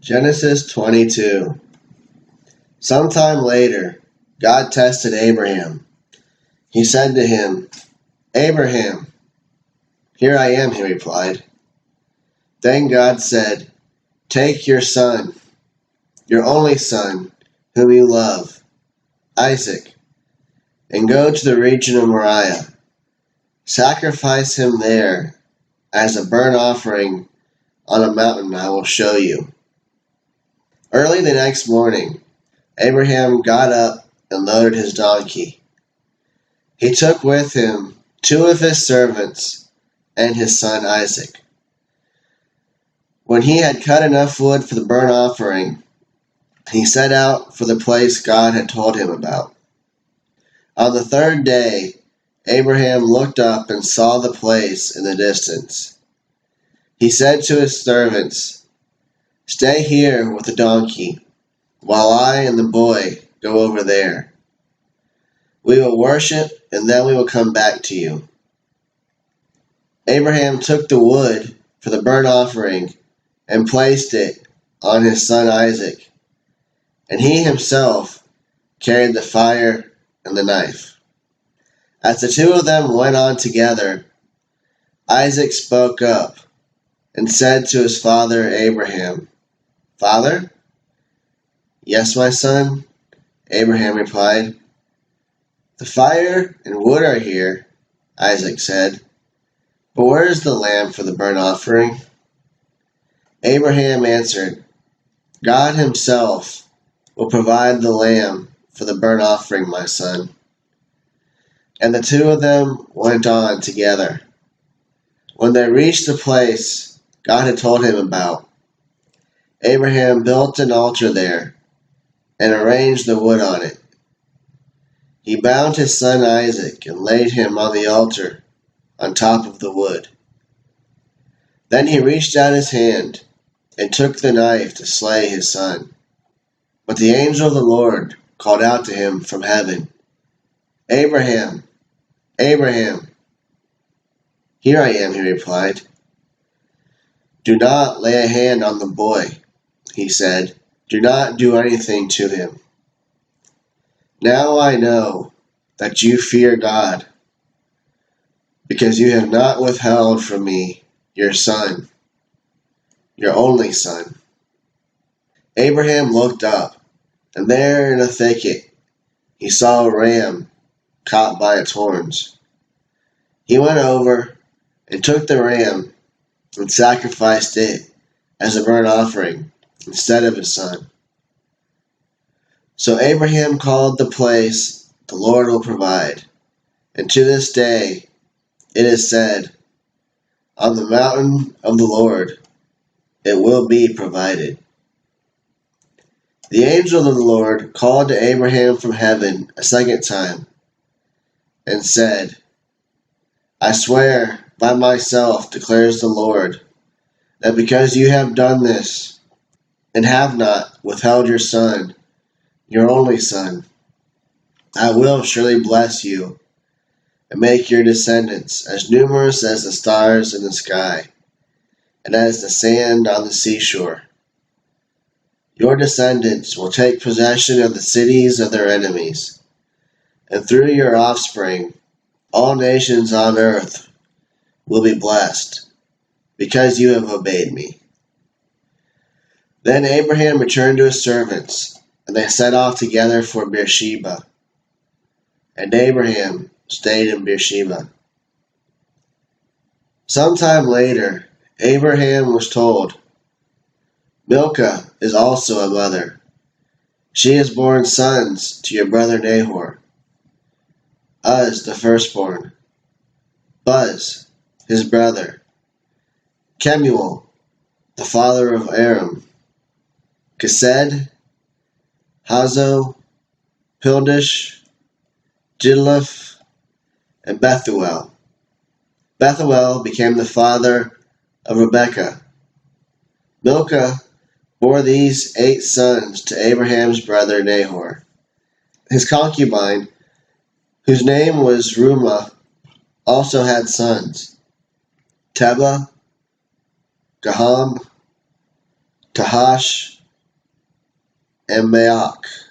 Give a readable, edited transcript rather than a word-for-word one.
Genesis 22. Sometime later, God tested Abraham. He said to him, "Abraham." "Here I am," he replied. Then God said, "Take your son, your only son, whom you love, Isaac, and go to the region of Moriah. Sacrifice him there as a burnt offering on a mountain I will show you." Early the next morning, Abraham got up and loaded his donkey. He took with him 2 of his servants and his son Isaac. When he had cut enough wood for the burnt offering, he set out for the place God had told him about. On the 3rd day, Abraham looked up and saw the place in the distance. He said to his servants, "Stay here with the donkey, while I and the boy go over there. We will worship, and then we will come back to you." Abraham took the wood for the burnt offering and placed it on his son Isaac, and he himself carried the fire and the knife. As the 2 of them went on together, Isaac spoke up and said to his father Abraham, "Father?" "Yes, my son," Abraham replied. "The fire and wood are here," Isaac said, "but where is the lamb for the burnt offering?" Abraham answered, "God himself will provide the lamb for the burnt offering, my son." And the 2 of them went on together. When they reached the place God had told him about, Abraham built an altar there and arranged the wood on it. He bound his son Isaac and laid him on the altar on top of the wood. Then he reached out his hand and took the knife to slay his son. But the angel of the Lord called out to him from heaven, "Abraham, Abraham." "Here I am," he replied. "Do not lay a hand on the boy," he said. "Do not do anything to him. Now I know that you fear God, because you have not withheld from me your son, your only son." Abraham looked up, and there in a thicket he saw a ram caught by its horns. He went over and took the ram and sacrificed it as a burnt offering instead of his son. So Abraham called the place "The Lord will provide," and to this day it is said, "On the mountain of the Lord it will be provided." The angel of the Lord called to Abraham from heaven a second time and said, "I swear by myself, declares the Lord, that because you have done this and have not withheld your son, your only son, I will surely bless you and make your descendants as numerous as the stars in the sky and as the sand on the seashore. Your descendants will take possession of the cities of their enemies, and through your offspring all nations on earth will be blessed, because you have obeyed me." Then Abraham returned to his servants, and they set off together for Beersheba. And Abraham stayed in Beersheba. Sometime later, Abraham was told, "Milcah is also a mother. She has borne sons to your brother Nahor: Uz the firstborn, Buz his brother, Kemuel the father of Aram, Kesed, Hazo, Pildash, Jidlaph, and Bethuel. Bethuel became the father of Rebekah. Milcah bore these 8 sons to Abraham's brother Nahor. His concubine, whose name was Reumah, also had sons: Tebah, Gaham, Tahash and Maok.